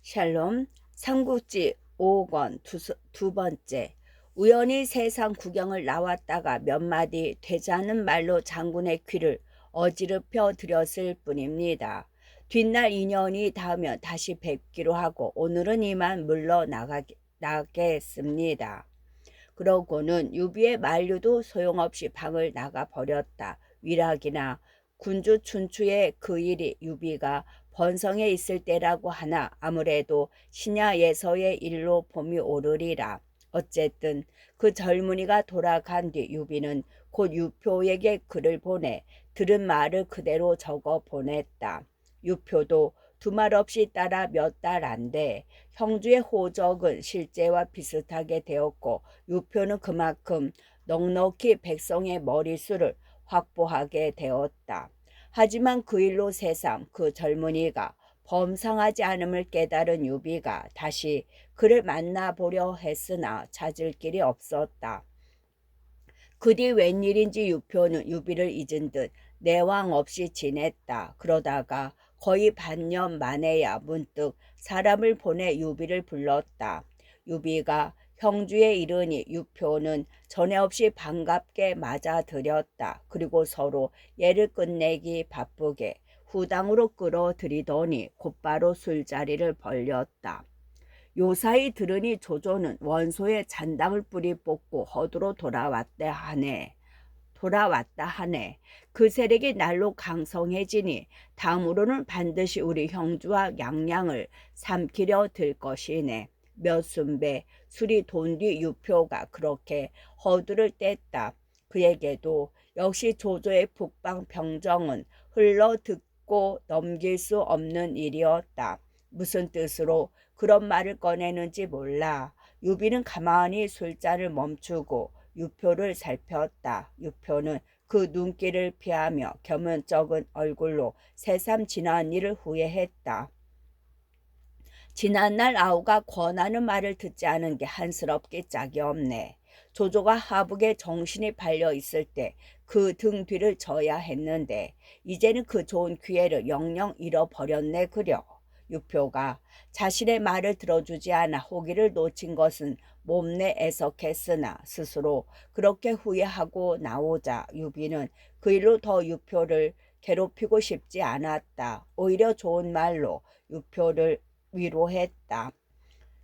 샬롬, 삼국지 5권 두 번째. 우연히 세상 구경을 나왔다가 몇 마디 되지 않은 말로 장군의 귀를 어지럽혀 드렸을 뿐입니다. 뒷날 인연이 닿으면 다시 뵙기로 하고 오늘은 이만 나겠습니다. 그러고는 유비의 만류도 소용없이 방을 나가 버렸다. 위락이나 군주 춘추의 그 일이 유비가 번성에 있을 때라고 하나 아무래도 신야예서의 일로 봄이 오르리라. 어쨌든 그 젊은이가 돌아간 뒤 유비는 곧 유표에게 글을 보내 들은 말을 그대로 적어 보냈다. 유표도 두말 없이 따라 몇 달 안 돼 형주의 호적은 실제와 비슷하게 되었고 유표는 그만큼 넉넉히 백성의 머릿수를 확보하게 되었다. 하지만 그 일로 새삼 그 젊은이가 범상하지 않음을 깨달은 유비가 다시 그를 만나보려 했으나 찾을 길이 없었다. 그 뒤 웬일인지 유표는 유비를 잊은 듯 내왕 없이 지냈다. 그러다가 거의 반년 만에야 문득 사람을 보내 유비를 불렀다. 유비가 형주에 이르니 유표는 전에 없이 반갑게 맞아들였다. 그리고 서로 예를 끝내기 바쁘게 후당으로 끌어들이더니 곧바로 술자리를 벌렸다. 요사이 들으니 조조는 원소에 잔당을 뿌리 뽑고 허두로 돌아왔다 하네. 그 세력이 날로 강성해지니 다음으로는 반드시 우리 형주와 양양을 삼키려 들 것이네. 몇 순배 술이 돈 뒤 유표가 그렇게 허두를 뗐다. 그에게도 역시 조조의 북방 병정은 흘러 듣고 넘길 수 없는 일이었다. 무슨 뜻으로 그런 말을 꺼내는지 몰라. 유비는 가만히 술잔을 멈추고 유표를 살폈다. 유표는 그 눈길을 피하며 겸연쩍은 얼굴로 새삼 지난 일을 후회했다. 지난날 아우가 권하는 말을 듣지 않은 게 한스럽기 짝이 없네. 조조가 하북에 정신이 팔려 있을 때 그 등 뒤를 져야 했는데 이제는 그 좋은 기회를 영영 잃어버렸네 그려. 유표가 자신의 말을 들어주지 않아 호기를 놓친 것은 몸내 애석했으나 스스로 그렇게 후회하고 나오자 유비는 그 일로 더 유표를 괴롭히고 싶지 않았다. 오히려 좋은 말로 유표를 위로했다.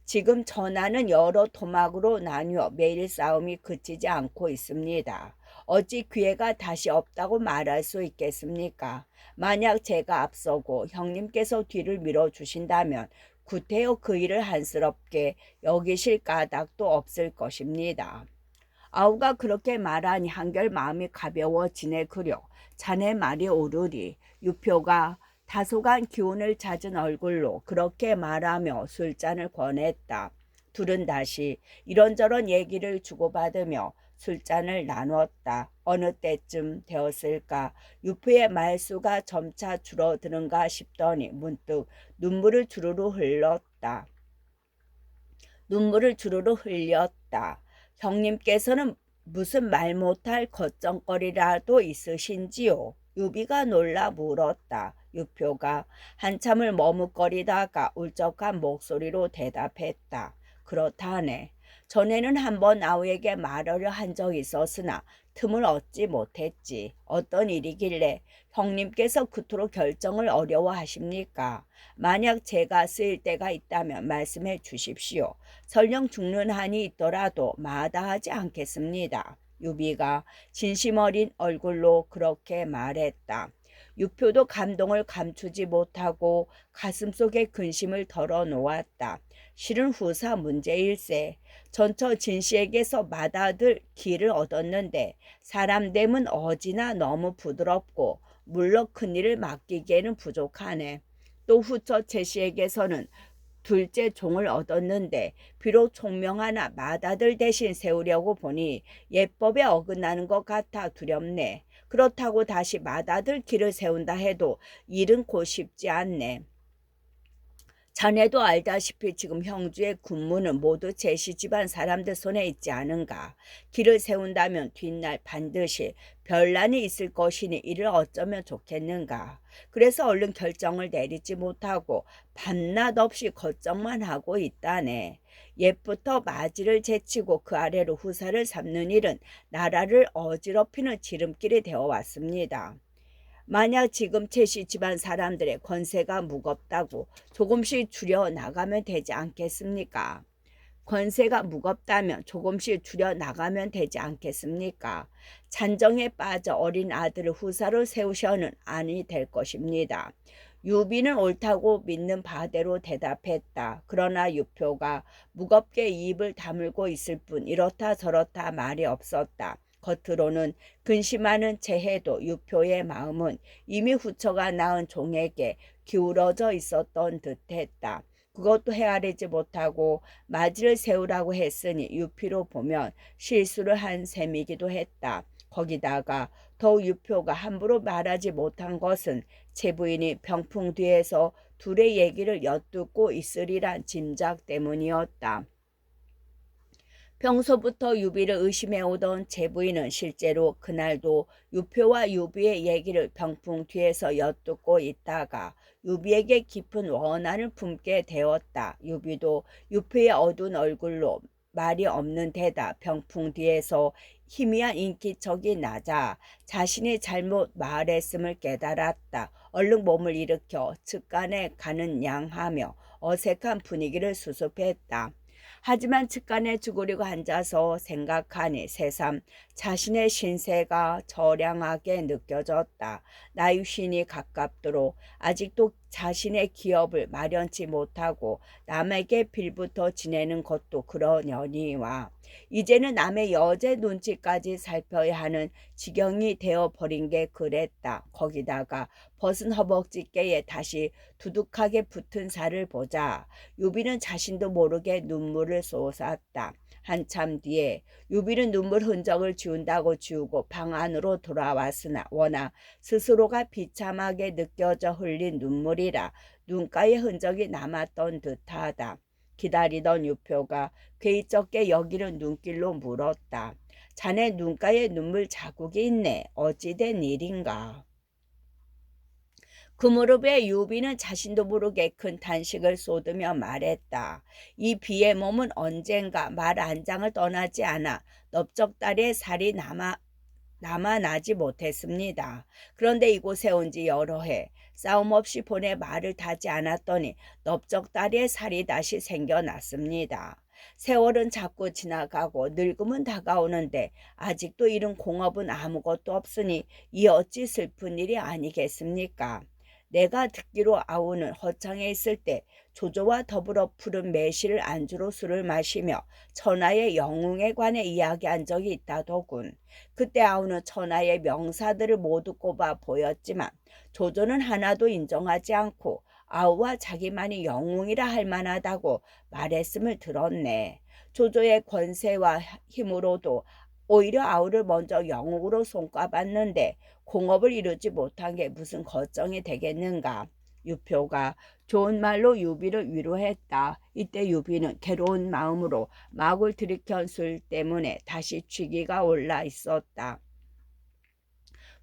지금 전하는 여러 토막으로 나뉘어 매일 싸움이 그치지 않고 있습니다. 어찌 기회가 다시 없다고 말할 수 있겠습니까? 만약 제가 앞서고 형님께서 뒤를 밀어주신다면 구태여 그 일을 한스럽게 여기실 까닭도 없을 것입니다. 아우가 그렇게 말하니 한결 마음이 가벼워지네 그려. 자네 말이 옳으리. 유표가 다소간 기운을 찾은 얼굴로 그렇게 말하며 술잔을 권했다. 둘은 다시 이런저런 얘기를 주고받으며 술잔을 나눴다. 어느 때쯤 되었을까 유표의 말수가 점차 줄어드는가 싶더니 문득 눈물을 주르르 흘렸다. 형님께서는 무슨 말 못할 걱정거리라도 있으신지요? 유비가 놀라 물었다. 유표가 한참을 머뭇거리다가 울적한 목소리로 대답했다. 그렇다네. 전에는 한번 아우에게 말하려 한 적이 있었으나 틈을 얻지 못했지. 어떤 일이길래 형님께서 그토록 결정을 어려워하십니까? 만약 제가 쓰일 때가 있다면 말씀해 주십시오. 설령 죽는 한이 있더라도 마다하지 않겠습니다. 유비가 진심 어린 얼굴로 그렇게 말했다. 유표도 감동을 감추지 못하고 가슴속에 근심을 덜어놓았다. 실은 후사 문제일세. 전처 진씨에게서 맏아들 기를 얻었는데 사람됨은 어지나 너무 부드럽고 물론 큰일을 맡기기에는 부족하네. 또 후처 제씨에게서는 둘째 종을 얻었는데 비록 총명 하나 맏아들 대신 세우려고 보니 예법에 어긋나는 것 같아 두렵네. 그렇다고 다시 맏아들 길을 세운다 해도 일은 곧 쉽지 않네. 자네도 알다시피 지금 형주의 군무는 모두 제시 집안 사람들 손에 있지 않은가. 길을 세운다면 뒷날 반드시 변란이 있을 것이니 이를 어쩌면 좋겠는가. 그래서 얼른 결정을 내리지 못하고 밤낮 없이 걱정만 하고 있다네. 옛부터 마지를 제치고 그 아래로 후사를 삼는 일은 나라를 어지럽히는 지름길이 되어 왔습니다. 만약 지금 최씨 집안 사람들의 권세가 무겁다고 조금씩 줄여 나가면 되지 않겠습니까? 권세가 무겁다면 조금씩 줄여 나가면 되지 않겠습니까? 잔정에 빠져 어린 아들을 후사로 세우셔는 아니 될 것입니다. 유비는 옳다고 믿는 바대로 대답했다. 그러나 유표가 무겁게 입을 다물고 있을 뿐 이렇다 저렇다 말이 없었다. 겉으로는 근심하는 채해도 유표의 마음은 이미 후처가 낳은 종에게 기울어져 있었던 듯했다. 그것도 헤아리지 못하고 마지를 세우라고 했으니 유피로 보면 실수를 한 셈이기도 했다. 거기다가 더욱 유표가 함부로 말하지 못한 것은 제부인이 병풍 뒤에서 둘의 얘기를 엿듣고 있으리란 짐작 때문이었다. 평소부터 유비를 의심해오던 제부인은 실제로 그날도 유표와 유비의 얘기를 병풍 뒤에서 엿듣고 있다가 유비에게 깊은 원한을 품게 되었다. 유비도 유표의 어두운 얼굴로 말이 없는 데다 병풍 뒤에서 희미한 인기척이 나자 자신이 잘못 말했음을 깨달았다. 얼른 몸을 일으켜 측간에 가는 양하며 어색한 분위기를 수습했다. 하지만 측간에 죽으려고 앉아서 생각하니 새삼 자신의 신세가 처량하게 느껴졌다. 나이신이 가깝도록 아직도 자신의 기업을 마련치 못하고 남에게 빌부터 지내는 것도 그러려니와 이제는 남의 여제 눈치까지 살펴야 하는 지경이 되어버린 게 그랬다. 거기다가 벗은 허벅지께에 다시 두둑하게 붙은 살을 보자 유비는 자신도 모르게 눈물을 쏟았다. 한참 뒤에 유비는 눈물 흔적을 지운다고 지우고 방 안으로 돌아왔으나 워낙 스스로가 비참하게 느껴져 흘린 눈물이라 눈가에 흔적이 남았던 듯하다. 기다리던 유표가 괴이쩍게 여기는 눈길로 물었다. 자네 눈가에 눈물 자국이 있네. 어찌된 일인가? 그 무렵에 유비는 자신도 모르게 큰 탄식을 쏟으며 말했다. 이 비의 몸은 언젠가 말 안장을 떠나지 않아 넓적다리에 살이 남아나지 못했습니다. 그런데 이곳에 온 지 여러 해 싸움 없이 본에 말을 타지 않았더니 넓적다리에 살이 다시 생겨났습니다. 세월은 자꾸 지나가고 늙음은 다가오는데 아직도 이런 공업은 아무것도 없으니 이 어찌 슬픈 일이 아니겠습니까? 내가 듣기로 아우는 허창에 있을 때 조조와 더불어 푸른 매실을 안주로 술을 마시며 천하의 영웅에 관해 이야기한 적이 있다더군. 그때 아우는 천하의 명사들을 모두 꼽아 보였지만 조조는 하나도 인정하지 않고 아우와 자기만이 영웅이라 할 만하다고 말했음을 들었네. 조조의 권세와 힘으로도 오히려 아우를 먼저 영웅으로 손꼽았는데 공업을 이루지 못한 게 무슨 걱정이 되겠는가. 유표가 좋은 말로 유비를 위로했다. 이때 유비는 괴로운 마음으로 막을 들이켠 술 때문에 다시 취기가 올라 있었다.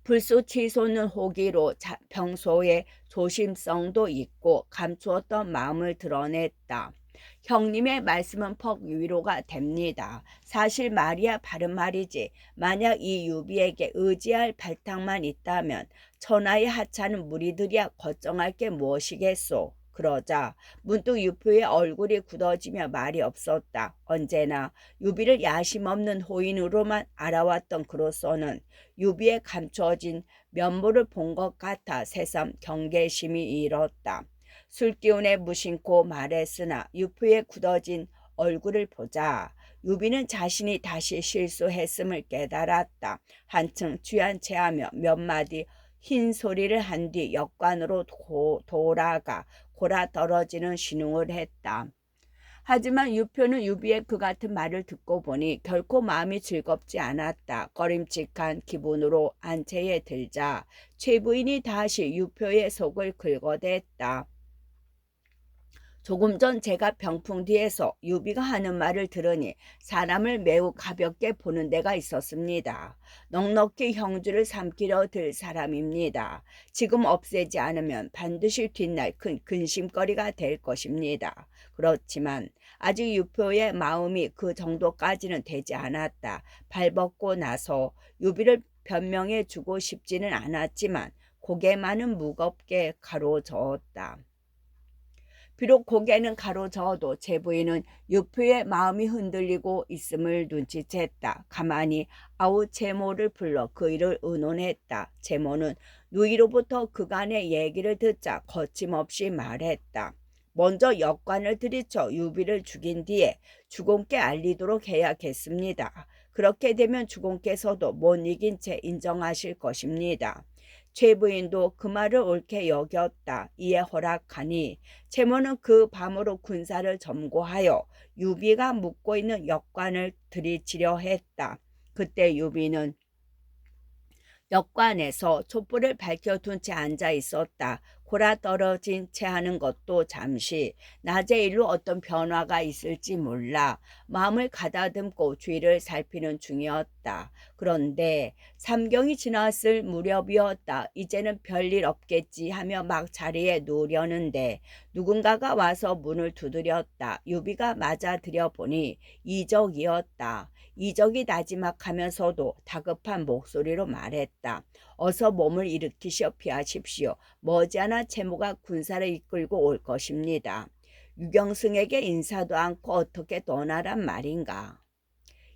불쑥 치솟는 호기로 평소에 조심성도 있고 감추었던 마음을 드러냈다. 형님의 말씀은 퍽 위로가 됩니다. 사실 말이야 바른 말이지. 만약 이 유비에게 의지할 발탁만 있다면 천하의 하찮은 무리들이야 걱정할 게 무엇이겠소. 그러자 문득 유표의 얼굴이 굳어지며 말이 없었다. 언제나 유비를 야심 없는 호인으로만 알아왔던 그로서는 유비의 감추어진 면모를 본 것 같아 새삼 경계심이 일었다. 술기운에 무심코 말했으나 유표의 굳어진 얼굴을 보자 유비는 자신이 다시 실수했음을 깨달았다. 한층 취한 체하며 몇 마디 흰 소리를 한 뒤 역관으로 돌아가 골아 떨어지는 신웅을 했다. 하지만 유표는 유비의 그 같은 말을 듣고 보니 결코 마음이 즐겁지 않았다. 꺼림칙한 기분으로 안채에 들자 최부인이 다시 유표의 속을 긁어댔다. 조금 전 제가 병풍 뒤에서 유비가 하는 말을 들으니 사람을 매우 가볍게 보는 데가 있었습니다. 넉넉히 형주를 삼키려 들 사람입니다. 지금 없애지 않으면 반드시 뒷날 큰 근심거리가 될 것입니다. 그렇지만 아직 유표의 마음이 그 정도까지는 되지 않았다. 발벗고 나서 유비를 변명해 주고 싶지는 않았지만 고개만은 무겁게 가로저었다. 비록 고개는 가로저어도 제 부인은 유표의 마음이 흔들리고 있음을 눈치챘다. 가만히 아우 제모를 불러 그 일을 의논했다. 제모는 누이로부터 그간의 얘기를 듣자 거침없이 말했다. 먼저 역관을 들이쳐 유비를 죽인 뒤에 주공께 알리도록 해야겠습니다. 그렇게 되면 주공께서도 못 이긴 채 인정하실 것입니다. 최 부인도 그 말을 옳게 여겼다. 이에 허락하니 채모는 그 밤으로 군사를 점거하여 유비가 묵고 있는 역관을 들이치려 했다. 그때 유비는 역관에서 촛불을 밝혀둔 채 앉아 있었다. 골아 떨어진 채 하는 것도 잠시 낮의 일로 어떤 변화가 있을지 몰라 마음을 가다듬고 주위를 살피는 중이었다. 그런데 삼경이 지났을 무렵이었다. 이제는 별일 없겠지 하며 막 자리에 누우려는데 누군가가 와서 문을 두드렸다. 유비가 맞아들여 보니 이적이었다. 이적이 나지막하면서도 다급한 목소리로 말했다. 어서 몸을 일으키시어 피하십시오. 머지않아 채모가 군사를 이끌고 올 것입니다. 유경승에게 인사도 않고 어떻게 떠나란 말인가.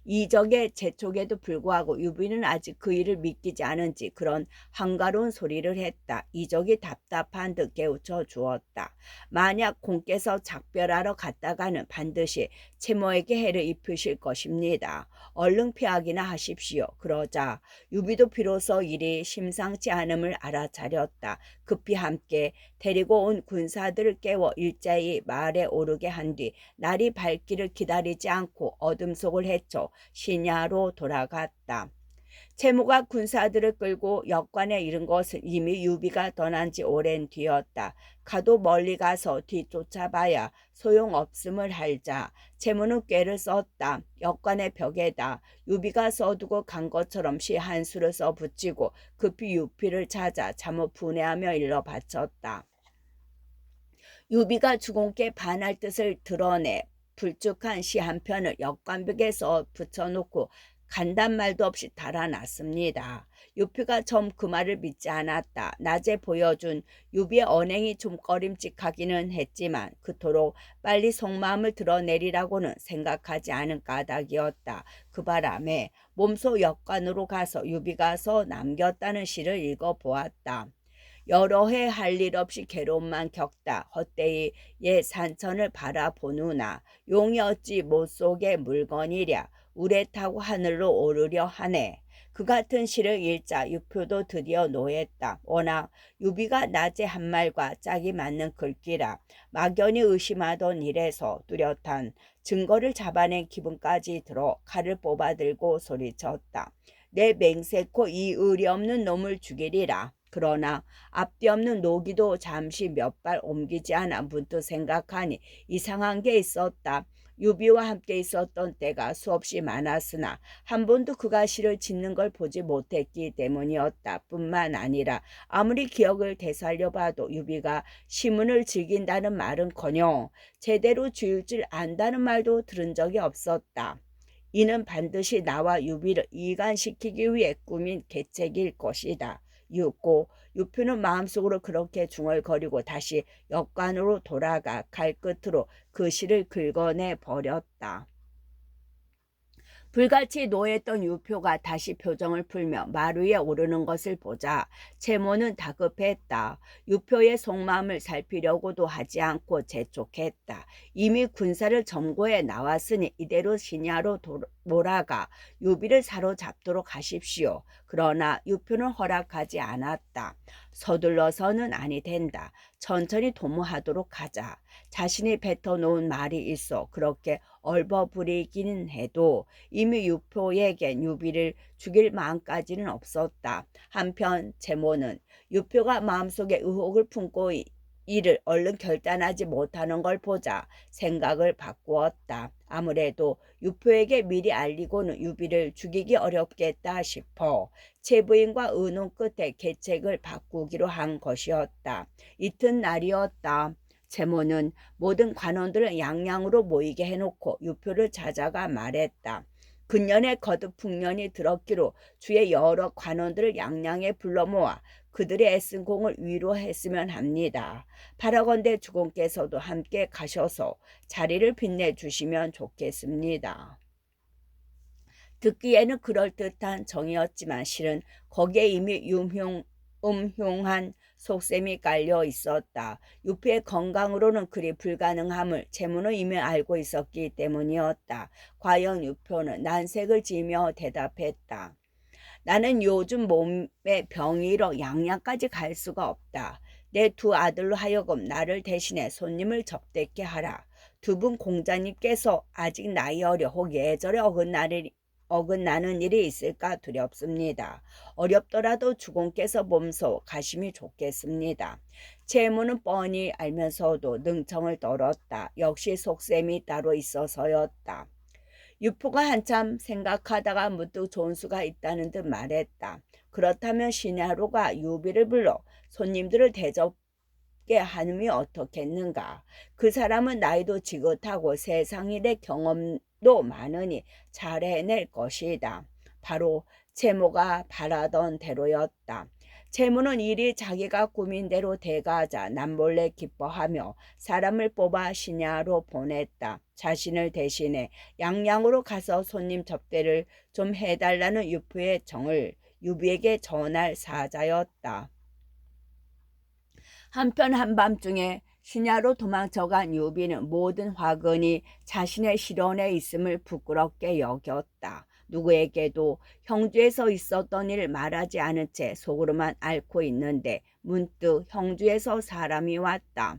이적의 재촉에도 불구하고 유비는 아직 그 일을 믿기지 않은지 그런 한가로운 소리를 했다. 이적이 답답한 듯 깨우쳐 주었다. 만약 공께서 작별하러 갔다가는 반드시 채모에게 해를 입히실 것입니다. 얼른 피하기나 하십시오. 그러자 유비도 비로소 일이 심상치 않음을 알아차렸다. 급히 함께 데리고 온 군사들을 깨워 일제히 말에 오르게 한 뒤 날이 밝기를 기다리지 않고 어둠 속을 헤쳐 신야로 돌아갔다. 채모가 군사들을 끌고 역관에 이른 것은 이미 유비가 떠난 지 오랜 뒤였다. 가도 멀리 가서 뒤쫓아봐야 소용없음을 알자 채모는 꾀를 썼다. 역관의 벽에다 유비가 써두고 간 것처럼 시 한 수를 써붙이고 급히 유피를 찾아 잠옷 분해하며 일러 바쳤다. 유비가 주공께 반할 뜻을 드러내 불쭉한 시 한 편을 역관벽에 써 붙여놓고 간단 말도 없이 달아났습니다. 유피가 좀 그 말을 믿지 않았다. 낮에 보여준 유비의 언행이 좀 꺼림칙하기는 했지만 그토록 빨리 속마음을 드러내리라고는 생각하지 않은 까닭이었다. 그 바람에 몸소 역관으로 가서 유비가 써 남겼다는 시를 읽어보았다. 여러 해 할 일 없이 괴로움만 겪다 헛되이 옛 산천을 바라보누나 용이 어찌 못 속의 물건이랴 우레 타고 하늘로 오르려 하네. 그 같은 시를 읽자 유표도 드디어 노했다. 워낙 유비가 낮에 한 말과 짝이 맞는 글귀라 막연히 의심하던 일에서 뚜렷한 증거를 잡아낸 기분까지 들어 칼을 뽑아들고 소리쳤다. 내 맹세코 이 의리 없는 놈을 죽이리라. 그러나 앞뒤 없는 노기도 잠시 몇 발 옮기지 않아 문득 생각하니 이상한 게 있었다. 유비와 함께 있었던 때가 수없이 많았으나 한 번도 그가 시를 짓는 걸 보지 못했기 때문이었다. 뿐만 아니라 아무리 기억을 되살려봐도 유비가 시문을 즐긴다는 말은커녕 제대로 지을 줄 안다는 말도 들은 적이 없었다. 이는 반드시 나와 유비를 이간시키기 위해 꾸민 계책일 것이다. 유고 유표는 마음속으로 그렇게 중얼거리고 다시 역관으로 돌아가 칼끝으로 그 시를 긁어내 버렸다. 불같이 노했던 유표가 다시 표정을 풀며 말 위에 오르는 것을 보자 채모는 다급했다. 유표의 속마음을 살피려고도 하지 않고 재촉했다. 이미 군사를 점거해 나왔으니 이대로 신야로 몰아가 유비를 사로잡도록 하십시오. 그러나 유표는 허락하지 않았다. 서둘러서는 아니 된다. 천천히 도모하도록 하자. 자신이 뱉어놓은 말이 있어 그렇게 얼버무리기는 해도 이미 유표에겐 유비를 죽일 마음까지는 없었다. 한편 채모는 유표가 마음속에 의혹을 품고 일을 얼른 결단하지 못하는 걸 보자 생각을 바꾸었다. 아무래도 유표에게 미리 알리고는 유비를 죽이기 어렵겠다 싶어 최부인과 의논 끝에 계책을 바꾸기로 한 것이었다. 이튿날이었다. 채모는 모든 관원들을 양양으로 모이게 해놓고 유표를 찾아가 말했다. 근년에 거듭 풍년이 들었기로 주의 여러 관원들을 양양에 불러 모아 그들의 애쓴 공을 위로했으면 합니다. 바라건대 주공께서도 함께 가셔서 자리를 빛내주시면 좋겠습니다. 듣기에는 그럴듯한 정이었지만 실은 거기에 이미 음흉한 속셈이 깔려 있었다. 유표의 건강으로는 그리 불가능함을 채무는 이미 알고 있었기 때문이었다. 과연 유표는 난색을 지으며 대답했다. 나는 요즘 몸에 병이 일어 양양까지 갈 수가 없다. 내 두 아들로 하여금 나를 대신해 손님을 접대케 하라. 두 분 공자님께서 아직 나이 어려 혹 예절에 어긋나는 일이 있을까 두렵습니다. 어렵더라도 주공께서 몸소 가심이 좋겠습니다. 채무는 뻔히 알면서도 능청을 떨었다. 역시 속셈이 따로 있어서였다. 유포가 한참 생각하다가 문득 좋은 수가 있다는 듯 말했다. 그렇다면 신하로가 유비를 불러 손님들을 대접게 하느니 어떻겠는가. 그 사람은 나이도 지긋하고 세상 일의 경험도 많으니 잘 해낼 것이다. 바로 채모가 바라던 대로였다. 채무는 일이 자기가 꾸민 대로 돼가자 남몰래 기뻐하며 사람을 뽑아 신야로 보냈다. 자신을 대신해 양양으로 가서 손님 접대를 좀 해달라는 유표의 정을 유비에게 전할 사자였다. 한편 한밤중에 신야로 도망쳐간 유비는 모든 화근이 자신의 실원에 있음을 부끄럽게 여겼다. 누구에게도 형주에서 있었던 일을 말하지 않은 채 속으로만 앓고 있는데 문득 형주에서 사람이 왔다.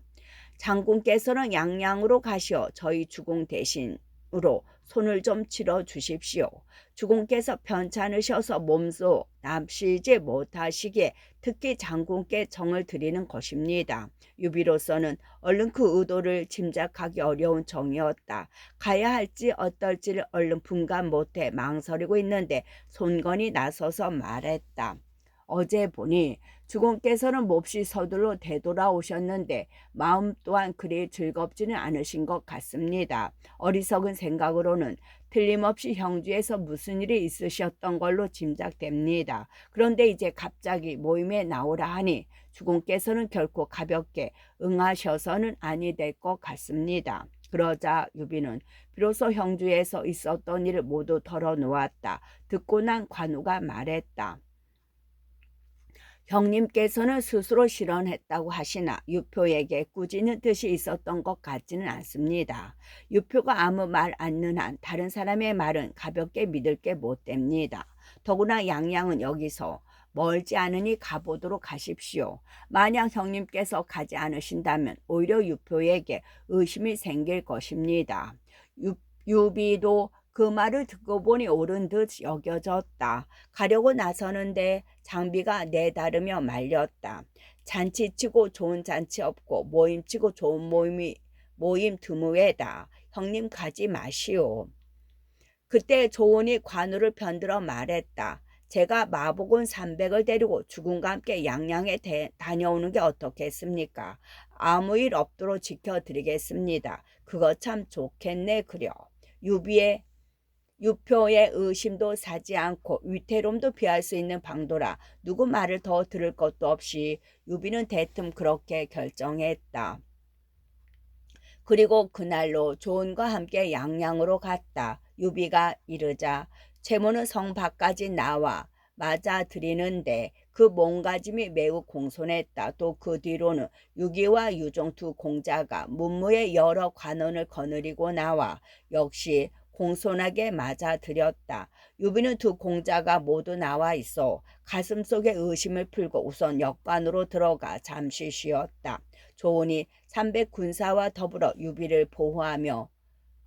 장군께서는 양양으로 가시어 저희 주공 대신으로 손을 좀 치러 주십시오. 주공께서 편찮으셔서 몸소 납시지 못하시기에 특히 장군께 정을 드리는 것입니다. 유비로서는 얼른 그 의도를 짐작하기 어려운 정이었다. 가야 할지 어떨지를 얼른 분간 못해 망설이고 있는데 손건이 나서서 말했다. 어제 보니 주공께서는 몹시 서둘러 되돌아오셨는데 마음 또한 그리 즐겁지는 않으신 것 같습니다. 어리석은 생각으로는 틀림없이 형주에서 무슨 일이 있으셨던 걸로 짐작됩니다. 그런데 이제 갑자기 모임에 나오라 하니 주공께서는 결코 가볍게 응하셔서는 아니 될 것 같습니다. 그러자 유비는 비로소 형주에서 있었던 일을 모두 털어놓았다. 듣고 난 관우가 말했다. 형님께서는 스스로 실언했다고 하시나 유표에게 꾸짖는 뜻이 있었던 것 같지는 않습니다. 유표가 아무 말 않는 한 다른 사람의 말은 가볍게 믿을 게 못 됩니다. 더구나 양양은 여기서 멀지 않으니 가보도록 하십시오. 만약 형님께서 가지 않으신다면 오히려 유표에게 의심이 생길 것입니다. 유비도 그 말을 듣고 보니 옳은 듯 여겨졌다. 가려고 나서는데 장비가 내다르며 말렸다. 잔치치고 좋은 잔치 없고 모임치고 좋은 모임 드무에다. 형님 가지 마시오. 그때 조은이 관우를 편들어 말했다. 제가 마복은 300을 데리고 주군과 함께 양양에 다녀오는 게 어떻겠습니까? 아무 일 없도록 지켜드리겠습니다. 그거 참 좋겠네 그려. 유표의 의심도 사지 않고 위태로움도 피할 수 있는 방도라 누구 말을 더 들을 것도 없이 유비는 대뜸 그렇게 결정했다. 그리고 그날로 조은과 함께 양양으로 갔다. 유비가 이르자 채모는 성 밖까지 나와 맞아들이는데 그 몸가짐이 매우 공손했다. 또 그 뒤로는 유기와 유종 두 공자가 문무의 여러 관원을 거느리고 나와 역시 공손하게 맞아들였다. 유비는 두 공자가 모두 나와 있어 가슴속에 의심을 풀고 우선 역관으로 들어가 잠시 쉬었다. 조은이 300 군사와 더불어 유비를 보호하며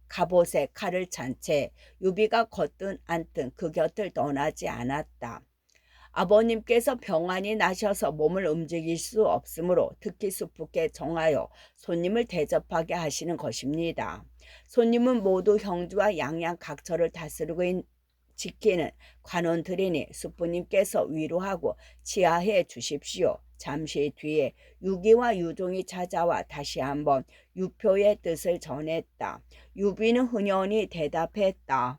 갑옷에 칼을 찬 채 유비가 걷든 앉든 그 곁을 떠나지 않았다. 아버님께서 병환이 나셔서 몸을 움직일 수 없으므로 특히 수프께 정하여 손님을 대접하게 하시는 것입니다. 손님은 모두 형주와 양양 각처를 다스리고 지키는 관원들이니 수프님께서 위로하고 치하해 주십시오. 잠시 뒤에 유기와 유종이 찾아와 다시 한번 유표의 뜻을 전했다. 유비는 흔연히 대답했다.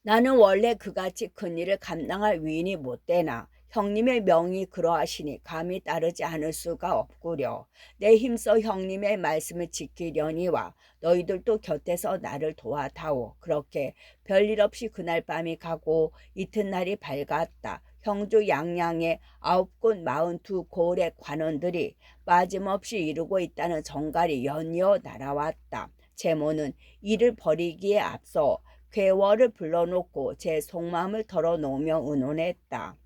나는 원래 그같이 큰 일을 감당할 위인이 못 되나 형님의 명이 그러하시니 감히 따르지 않을 수가 없구려. 내 힘써 형님의 말씀을 지키려니와 너희들도 곁에서 나를 도와다오. 그렇게 별일 없이 그날 밤이 가고 이튿날이 밝았다. 형주 양양의 9곳 42고을의 관원들이 빠짐없이 이루고 있다는 정갈이 연이어 날아왔다. 제모는 이를 벌이기에 앞서 괴월을 불러놓고 제 속마음을 털어놓으며 의논했다.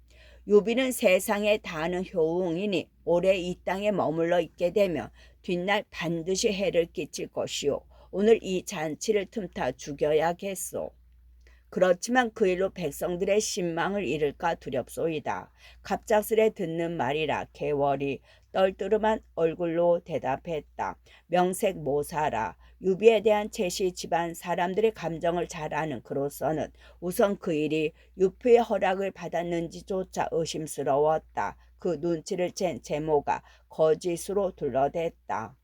유비는 세상에 다하는 효웅이니 오래 이 땅에 머물러 있게 되면 뒷날 반드시 해를 끼칠 것이오. 오늘 이 잔치를 틈타 죽여야겠소. 그렇지만 그 일로 백성들의 신망을 잃을까 두렵소이다. 갑작스레 듣는 말이라 개월이 떨뜨름한 얼굴로 대답했다. 명색 모사라. 유비에 대한 채시 집안 사람들의 감정을 잘 아는 그로서는 우선 그 일이 유표의 허락을 받았는지조차 의심스러웠다. 그 눈치를 챈 제모가 거짓으로 둘러댔다.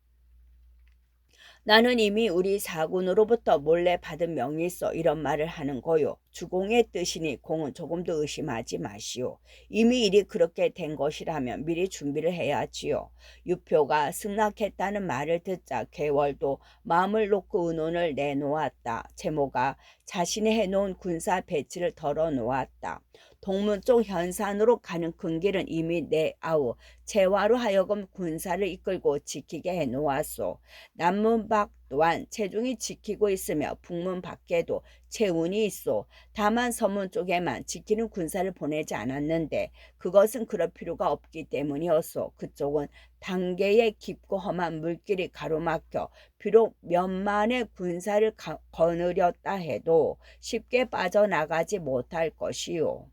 나는 이미 우리 사군으로부터 몰래 받은 명이 있어 이런 말을 하는 거요. 주공의 뜻이니 공은 조금도 의심하지 마시오. 이미 일이 그렇게 된 것이라면 미리 준비를 해야지요. 유표가 승낙했다는 말을 듣자 개월도 마음을 놓고 의논을 내놓았다. 제모가 자신이 해놓은 군사 배치를 덜어놓았다. 동문 쪽 현산으로 가는 큰 길은 이미 내 아우 재화로 하여금 군사를 이끌고 지키게 해놓았소. 남문 밖 또한 체중이 지키고 있으며 북문 밖에도 체운이 있소. 다만 서문 쪽에만 지키는 군사를 보내지 않았는데 그것은 그럴 필요가 없기 때문이었소. 그쪽은 단계의 깊고 험한 물길이 가로막혀 비록 몇만의 군사를 거느렸다 해도 쉽게 빠져나가지 못할 것이요.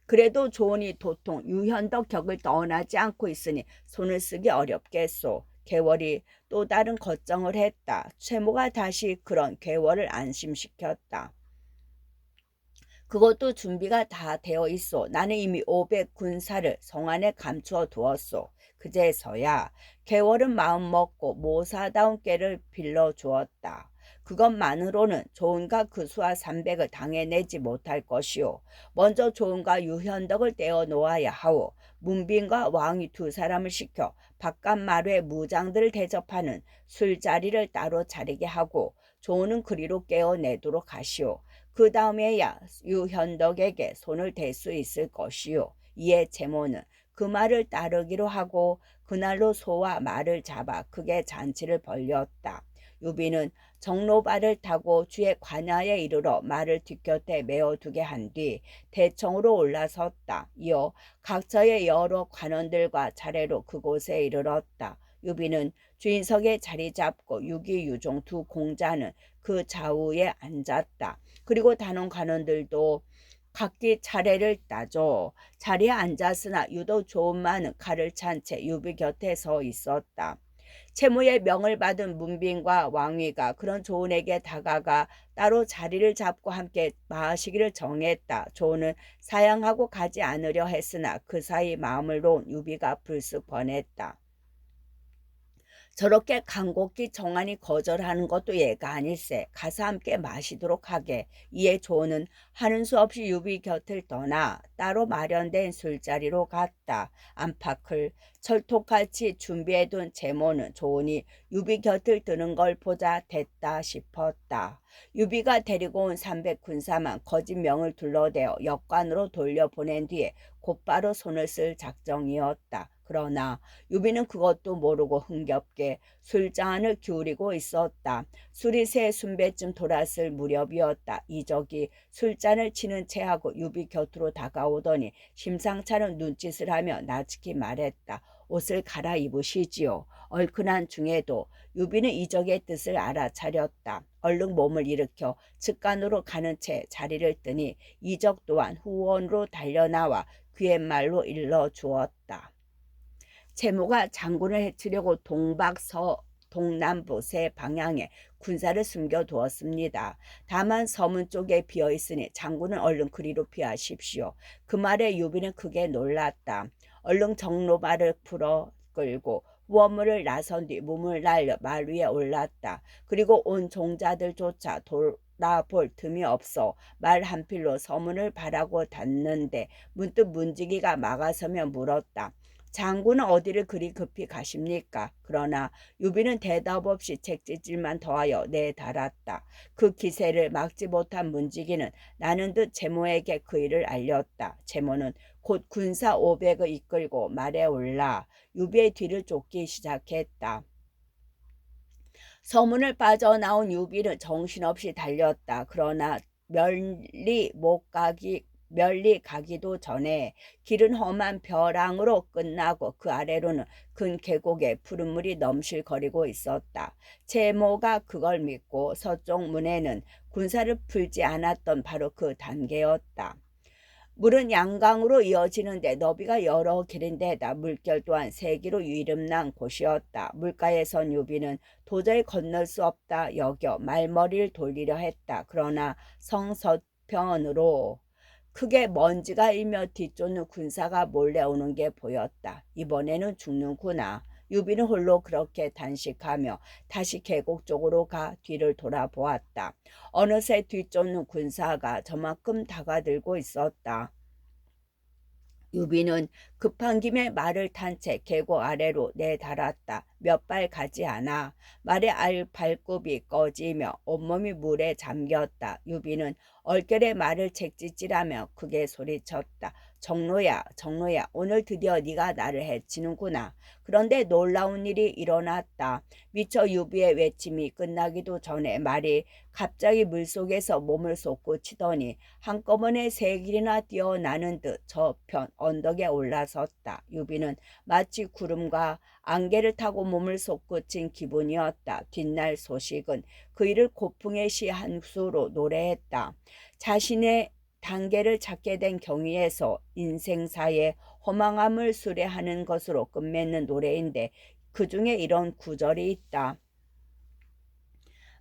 그래도 조은이 도통 유현덕 격을 떠나지 않고 있으니 손을 쓰기 어렵겠소. 개월이 또 다른 걱정을 했다. 최모가 다시 그런 개월을 안심시켰다. 그것도 준비가 다 되어 있어. 나는 이미 500 군사를 성 안에 감추어 두었소. 그제서야 개월은 마음 먹고 모사다운 꾀를 빌려주었다. 그것만으로는 조은과 그 수하 300을 당해내지 못할 것이오. 먼저 조은과 유현덕을 떼어 놓아야 하오. 문빈과 왕이 2사람을 시켜 바깥마루에 무장들을 대접하는 술자리를 따로 차리게 하고 조은은 그리로 깨어내도록 하시오. 그 다음에야 유현덕에게 손을 댈 수 있을 것이요. 이에 제모는 그 말을 따르기로 하고 그날로 소와 말을 잡아 크게 잔치를 벌였다. 유비는 정로발을 타고 주의 관야에 이르러 말을 뒷곁에 메어두게 한 뒤 대청으로 올라섰다. 이어 각처의 여러 관원들과 차례로 그곳에 이르렀다. 유비는 주인석에 자리 잡고 유기 유종 2 공자는 그 좌우에 앉았다. 그리고 단원 관원들도 각기 차례를 따져 자리에 앉았으나 유독 조은만은 칼을 찬 채 유비 곁에 서 있었다. 채무의 명을 받은 문빈과 왕위가 그런 조은에게 다가가 따로 자리를 잡고 함께 마시기를 정했다. 조은은 사양하고 가지 않으려 했으나 그 사이 마음을 놓은 유비가 불쑥 번했다. 저렇게 간곡히 정한이 거절하는 것도 예가 아닐세. 가서 함께 마시도록 하게. 이에 조은은 하는 수 없이 유비 곁을 떠나 따로 마련된 술자리로 갔다. 안팎을 철통같이 준비해둔 제모는 조은이 유비 곁을 드는 걸 보자 됐다 싶었다. 유비가 데리고 온 300 군사만 거짓 명을 둘러대어 역관으로 돌려보낸 뒤에 곧바로 손을 쓸 작정이었다. 그러나 유비는 그것도 모르고 흥겹게 술잔을 기울이고 있었다. 술이 새 순배쯤 돌았을 무렵이었다. 이적이 술잔을 치는 체하고 유비 곁으로 다가오더니 심상찮은 눈짓을 하며 나직히 말했다. 옷을 갈아입으시지요. 얼큰한 중에도 유비는 이적의 뜻을 알아차렸다. 얼른 몸을 일으켜 직간으로 가는 채 자리를 뜨니 이적 또한 후원으로 달려나와 귀갯말로 일러주었다. 채모가 장군을 해치려고 동남부 세 방향에 군사를 숨겨두었습니다. 다만 서문 쪽에 비어있으니 장군은 얼른 그리로 피하십시오. 그 말에 유비는 크게 놀랐다. 얼른 정로발을 풀어 끌고 후원문을 나선 뒤 몸을 날려 말 위에 올랐다. 그리고 온 종자들조차 돌아볼 틈이 없어 말 한 필로 서문을 바라고 닿는데 문득 문지기가 막아서며 물었다. 장군은 어디를 그리 급히 가십니까? 그러나 유비는 대답 없이 책짓질만 더하여 내달았다. 그 기세를 막지 못한 문지기는 나는 듯 제모에게 그 일을 알렸다. 제모는 곧 군사 500을 이끌고 말에 올라 유비의 뒤를 쫓기 시작했다. 서문을 빠져나온 유비는 정신없이 달렸다. 그러나 멀리 가기도 전에 길은 험한 벼랑으로 끝나고 그 아래로는 큰 계곡에 푸른 물이 넘실거리고 있었다. 채모가 그걸 믿고 서쪽 문에는 군사를 풀지 않았던 바로 그 단계였다. 물은 양강으로 이어지는데 너비가 여러 길인데다 물결 또한 세기로 이름난 곳이었다. 물가에 선 유비는 도저히 건널 수 없다 여겨 말머리를 돌리려 했다. 그러나 성서편으로 크게 먼지가 일며 뒤쫓는 군사가 몰래 오는 게 보였다. 이번에는 죽는구나. 유비는 홀로 그렇게 단식하며 다시 계곡 쪽으로 가 뒤를 돌아보았다. 어느새 뒤쫓는 군사가 저만큼 다가들고 있었다. 유비는 급한 김에 말을 탄 채 계곡 아래로 내달았다. 몇 발 가지 않아 말의 발굽이 꺼지며 온몸이 물에 잠겼다. 유비는 얼결에 말을 책짓질하며 크게 소리쳤다. 정로야, 정로야, 오늘 드디어 네가 나를 해치는구나. 그런데 놀라운 일이 일어났다. 미처 유비의 외침이 끝나기도 전에 말이 갑자기 물속에서 몸을 솟구치더니 한꺼번에 세 길이나 뛰어나는 듯 저편 언덕에 올라섰다. 유비는 마치 구름과 안개를 타고 몸을 솟구친 기분이었다. 뒷날 소식은 그 일을 고풍의 시 한 수로 노래했다. 자신의 단계를 찾게 된 경위에서 인생사의 허망함을 수레하는 것으로 끝맺는 노래인데 그 중에 이런 구절이 있다.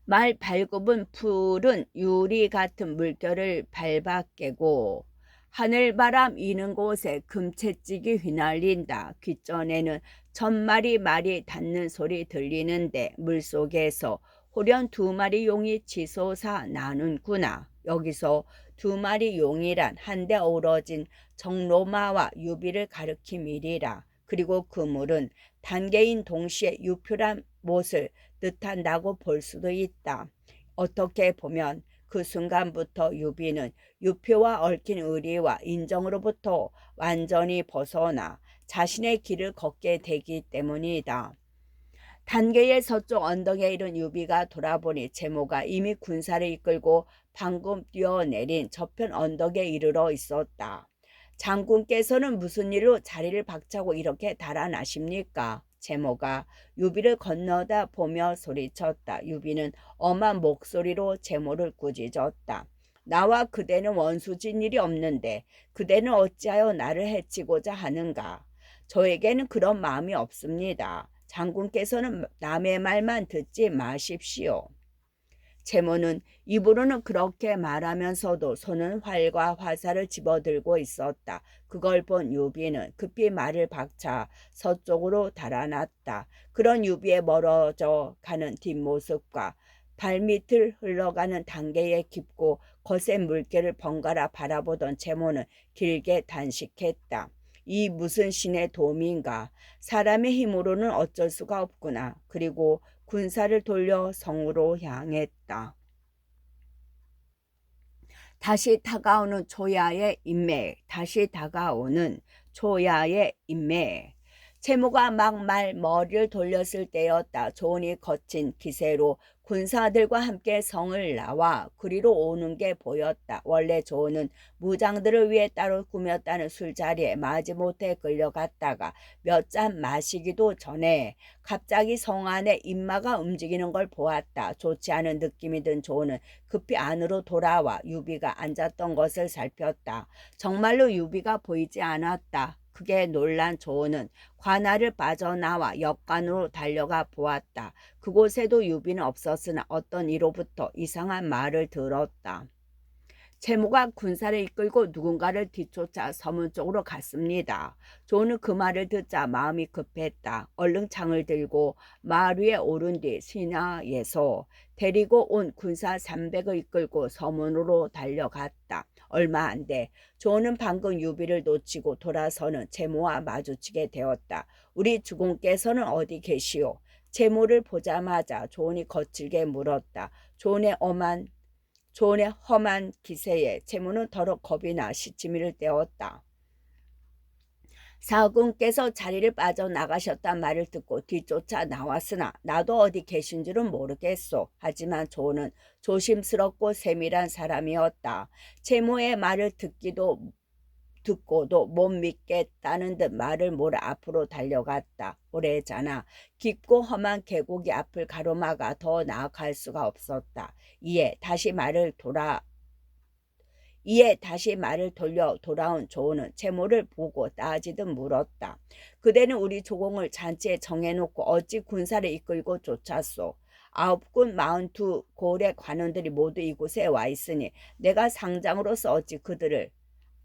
말 발굽은 푸른 유리 같은 물결을 밟아 깨고 하늘바람 이는 곳에 금채찍이 휘날린다. 귓전에는 천마리 말이 닿는 소리 들리는데 물속에서 호련 두 마리 용이 치솟아 나는구나. 여기서 두 마리 용이란 한데 어우러진 정로마와 유비를 가리킴이리라. 그리고 그 물은 단계인 동시에 유표란 못을 뜻한다고 볼 수도 있다. 어떻게 보면 그 순간부터 유비는 유표와 얽힌 의리와 인정으로부터 완전히 벗어나 자신의 길을 걷게 되기 때문이다. 단계의 서쪽 언덕에 이른 유비가 돌아보니 채모가 이미 군사를 이끌고 방금 뛰어내린 저편 언덕에 이르러 있었다. 장군께서는 무슨 일로 자리를 박차고 이렇게 달아나십니까? 채모가 유비를 건너다 보며 소리쳤다. 유비는 엄한 목소리로 채모를 꾸짖었다. 나와 그대는 원수진 일이 없는데 그대는 어찌하여 나를 해치고자 하는가? 저에게는 그런 마음이 없습니다. 장군께서는 남의 말만 듣지 마십시오. 채모는 입으로는 그렇게 말하면서도 손은 활과 화살을 집어들고 있었다. 그걸 본 유비는 급히 말을 박차 서쪽으로 달아났다. 그런 유비의 멀어져 가는 뒷모습과 발밑을 흘러가는 단계의 깊고 거센 물결을 번갈아 바라보던 채모는 길게 단식했다. 이 무슨 신의 도움인가? 사람의 힘으로는 어쩔 수가 없구나. 그리고 군사를 돌려 성으로 향했다. 다시 다가오는 초야의 인맥. 채모가 막 머리를 돌렸을 때였다. 조은이 거친 기세로 군사들과 함께 성을 나와 그리로 오는 게 보였다. 원래 조은은 무장들을 위해 따로 꾸몄다는 술자리에 마지못해 끌려갔다가 몇 잔 마시기도 전에 갑자기 성 안에 인마가 움직이는 걸 보았다. 좋지 않은 느낌이 든 조은은 급히 안으로 돌아와 유비가 앉았던 것을 살폈다. 정말로 유비가 보이지 않았다. 그게 놀란 조은은 관아를 빠져나와 역관으로 달려가 보았다. 그곳에도 유비는 없었으나 어떤 이로부터 이상한 말을 들었다. 채모가 군사를 이끌고 누군가를 뒤쫓아 서문 쪽으로 갔습니다. 조는 그 말을 듣자 마음이 급했다. 얼른 창을 들고 마을 위에 오른 뒤 신하에서 데리고 온 군사 300을 이끌고 서문으로 달려갔다. 얼마 안 돼. 조는 방금 유비를 놓치고 돌아서는 채모와 마주치게 되었다. 우리 주공께서는 어디 계시오? 채모를 보자마자 조은이 거칠게 물었다. 조은의 험한 기세에 채모는 더러 겁이 나 시치미를 떼었다. 사군께서 자리를 빠져나가셨단 말을 듣고 뒤쫓아 나왔으나 나도 어디 계신 줄은 모르겠소. 하지만 조는 조심스럽고 세밀한 사람이었다. 채모의 말을 듣고도 못 믿겠다는 듯 말을 몰아 앞으로 달려갔다. 오래잖아 깊고 험한 계곡이 앞을 가로막아 더 나아갈 수가 없었다. 이에 다시 말을 돌려 돌아온 조은은 채모를 보고 따지듯 물었다. 그대는 우리 조공을 잔치에 정해놓고 어찌 군사를 이끌고 쫓았소? 9군 42고을의 관원들이 모두 이곳에 와 있으니 내가 상장으로서 어찌 그들을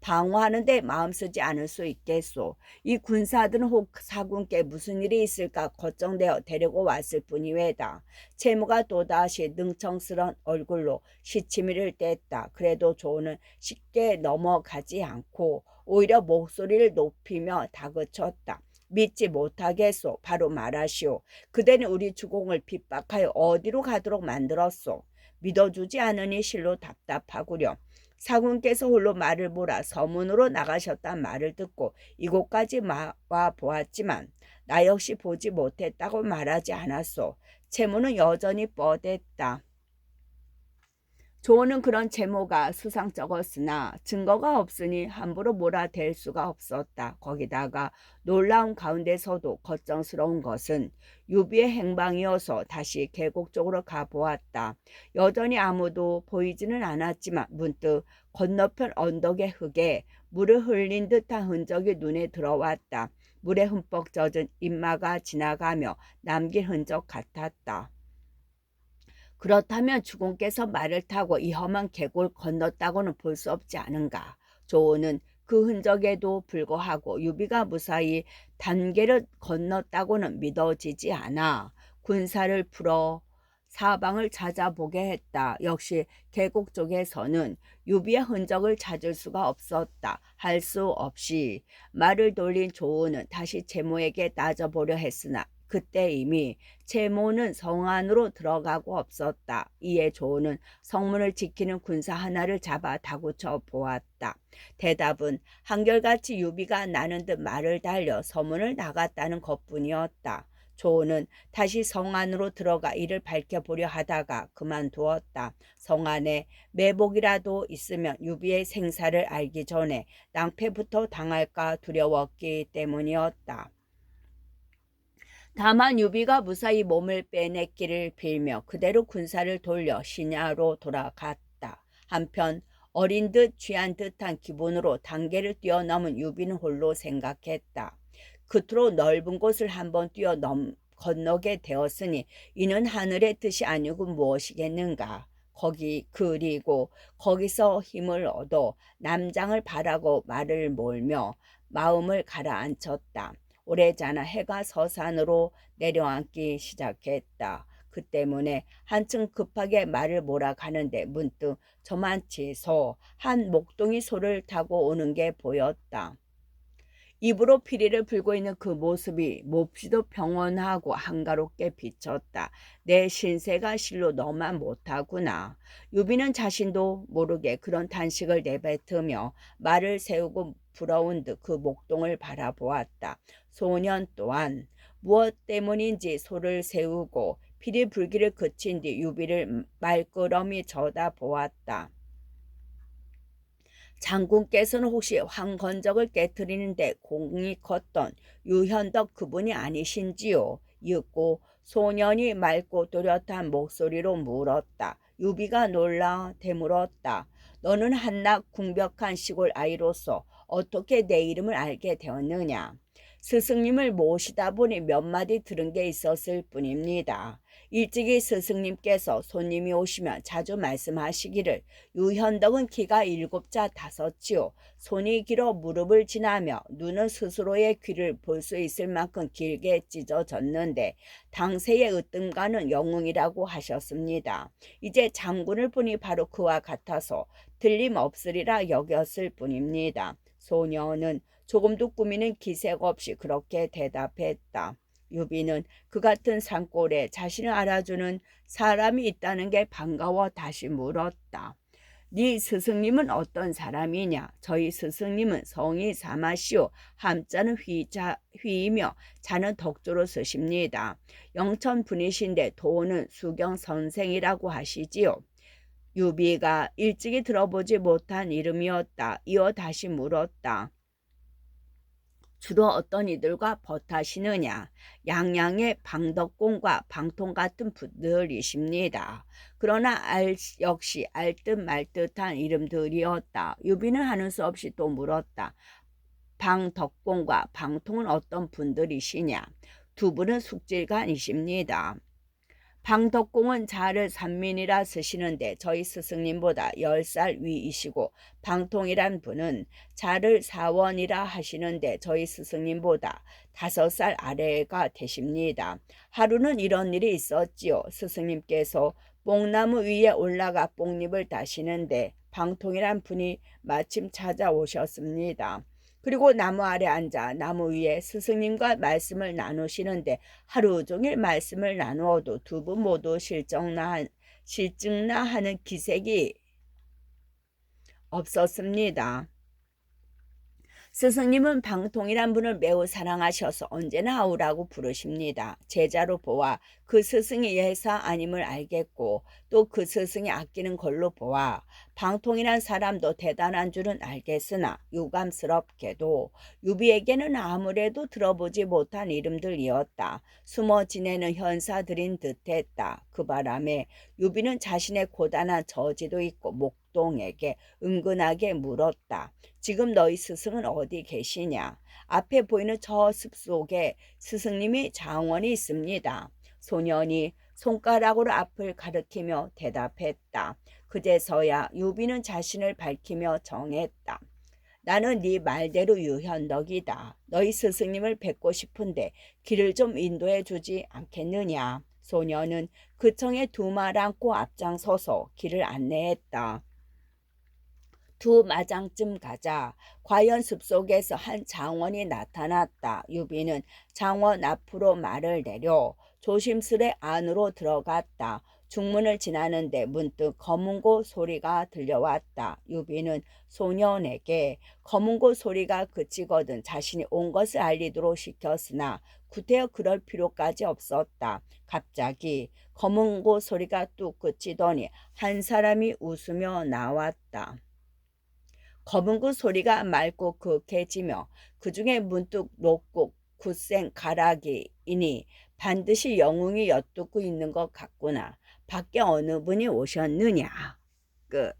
방어하는 데 마음 쓰지 않을 수 있겠소. 이 군사들은 혹 사군께 무슨 일이 있을까 걱정되어 데리고 왔을 뿐이외다. 채무가 또다시 능청스런 얼굴로 시치미를 뗐다. 그래도 조는 쉽게 넘어가지 않고 오히려 목소리를 높이며 다그쳤다. 믿지 못하겠소. 바로 말하시오. 그대는 우리 주공을 핍박하여 어디로 가도록 만들었소. 믿어주지 않으니 실로 답답하구려. 사군께서 홀로 말을 몰아 서문으로 나가셨단 말을 듣고 이곳까지 와 보았지만 나 역시 보지 못했다고 말하지 않았소. 채무는 여전히 뻗했다. 조은은 그런 채모가 수상쩍었으나 증거가 없으니 함부로 몰아댈 수가 없었다. 거기다가 놀라운 가운데서도 걱정스러운 것은 유비의 행방이어서 다시 계곡 쪽으로 가보았다. 여전히 아무도 보이지는 않았지만 문득 건너편 언덕의 흙에 물을 흘린 듯한 흔적이 눈에 들어왔다. 물에 흠뻑 젖은 인마가 지나가며 남긴 흔적 같았다. 그렇다면 주공께서 말을 타고 이 험한 계곡을 건넜다고는 볼 수 없지 않은가. 조은은 그 흔적에도 불구하고 유비가 무사히 단계를 건넜다고는 믿어지지 않아 군사를 풀어 사방을 찾아보게 했다. 역시 계곡 쪽에서는 유비의 흔적을 찾을 수가 없었다. 할 수 없이 말을 돌린 조은은 다시 채모에게 따져보려 했으나 그때 이미 채모는 성 안으로 들어가고 없었다. 이에 조은은 성문을 지키는 군사 하나를 잡아 다구쳐 보았다. 대답은 한결같이 유비가 나는 듯 말을 달려 서문을 나갔다는 것뿐이었다. 조은은 다시 성 안으로 들어가 이를 밝혀보려 하다가 그만두었다. 성 안에 매복이라도 있으면 유비의 생사를 알기 전에 낭패부터 당할까 두려웠기 때문이었다. 다만 유비가 무사히 몸을 빼냈기를 빌며 그대로 군사를 돌려 신야로 돌아갔다. 한편 어린 듯 취한 듯한 기분으로 단계를 뛰어넘은 유비는 홀로 생각했다. 그토록 넓은 곳을 한번 건너게 되었으니 이는 하늘의 뜻이 아니고 무엇이겠는가. 그리고 거기서 힘을 얻어 남장을 바라고 말을 몰며 마음을 가라앉혔다. 오래잖아 해가 서산으로 내려앉기 시작했다. 그 때문에 한층 급하게 말을 몰아가는데 문득 저만치서 한 목동이 소를 타고 오는 게 보였다. 입으로 피리를 불고 있는 그 모습이 몹시도 평온하고 한가롭게 비쳤다. 내 신세가 실로 너만 못하구나. 유비는 자신도 모르게 그런 탄식을 내뱉으며 말을 세우고 부러운 듯 그 목동을 바라보았다. 소년 또한 무엇 때문인지 소를 세우고 피리 불기를 그친 뒤 유비를 말끄러미 쳐다보았다. 장군께서는 혹시 황건적을 깨뜨리는데 공이 컸던 유현덕 그분이 아니신지요? 이윽고 소년이 맑고 또렷한 목소리로 물었다. 유비가 놀라 되물었다. 너는 한낱 궁벽한 시골 아이로서 어떻게 내 이름을 알게 되었느냐? 스승님을 모시다 보니 몇 마디 들은 게 있었을 뿐입니다. 일찍이 스승님께서 손님이 오시면 자주 말씀하시기를 유현덕은 키가 7자 5이요. 손이 길어 무릎을 지나며 눈은 스스로의 귀를 볼 수 있을 만큼 길게 찢어졌는데 당세의 으뜸가는 영웅이라고 하셨습니다. 이제 장군을 보니 바로 그와 같아서 틀림없으리라 여겼을 뿐입니다. 소녀는 조금도 꾸미는 기색 없이 그렇게 대답했다. 유비는 그 같은 산골에 자신을 알아주는 사람이 있다는 게 반가워 다시 물었다. 네 스승님은 어떤 사람이냐? 저희 스승님은 성이 사마시오. 함자는 휘이며 자는 덕조로 쓰십니다. 영천 분이신데 도는 수경 선생이라고 하시지요. 유비가 일찍이 들어보지 못한 이름이었다. 이어 다시 물었다. 주로 어떤 이들과 벗하시느냐? 양양의 방덕공과 방통 같은 분들이십니다. 그러나 역시 알듯 말듯한 이름들이었다. 유비는 하는 수 없이 또 물었다. 방덕공과 방통은 어떤 분들이시냐? 두 분은 숙질간이십니다. 방덕공은 자를 산민이라 쓰시는데 저희 스승님보다 10살 위이시고 방통이란 분은 자를 사원이라 하시는데 저희 스승님보다 5살 아래가 되십니다. 하루는 이런 일이 있었지요. 스승님께서 뽕나무 위에 올라가 뽕잎을 따시는데 방통이란 분이 마침 찾아오셨습니다. 그리고 나무 아래 앉아 나무 위에 스승님과 말씀을 나누시는데 하루 종일 말씀을 나누어도 두 분 모두 실증나 하는 기색이 없었습니다. 스승님은 방통이란 분을 매우 사랑하셔서 언제나 아우라고 부르십니다. 제자로 보아 그 스승이 예사 아님을 알겠고 또 그 스승이 아끼는 걸로 보아 방통이란 사람도 대단한 줄은 알겠으나 유감스럽게도 유비에게는 아무래도 들어보지 못한 이름들이었다. 숨어 지내는 현사들인 듯했다. 그 바람에 유비는 자신의 고단한 저지도 있고 목동에게 은근하게 물었다. 지금 너희 스승은 어디 계시냐? 앞에 보이는 저 숲속에 스승님이 장원이 있습니다. 소년이 손가락으로 앞을 가리키며 대답했다. 그제서야 유비는 자신을 밝히며 정했다. 나는 네 말대로 유현덕이다. 너희 스승님을 뵙고 싶은데 길을 좀 인도해 주지 않겠느냐? 소년은 그청에 두 말 안고 앞장서서 길을 안내했다. 두 마장쯤 가자 과연 숲속에서 한 장원이 나타났다. 유비는 장원 앞으로 말을 내려 조심스레 안으로 들어갔다. 중문을 지나는데 문득 검은고 소리가 들려왔다. 유비는 소년에게 검은고 소리가 그치거든 자신이 온 것을 알리도록 시켰으나 구태여 그럴 필요까지 없었다. 갑자기 검은고 소리가 뚝 그치더니 한 사람이 웃으며 나왔다. 검은고 소리가 맑고 그윽해지며 그 중에 문득 높고 굳센 가락이니 반드시 영웅이 엿듣고 있는 것 같구나. 밖에 어느 분이 오셨느냐. 끝.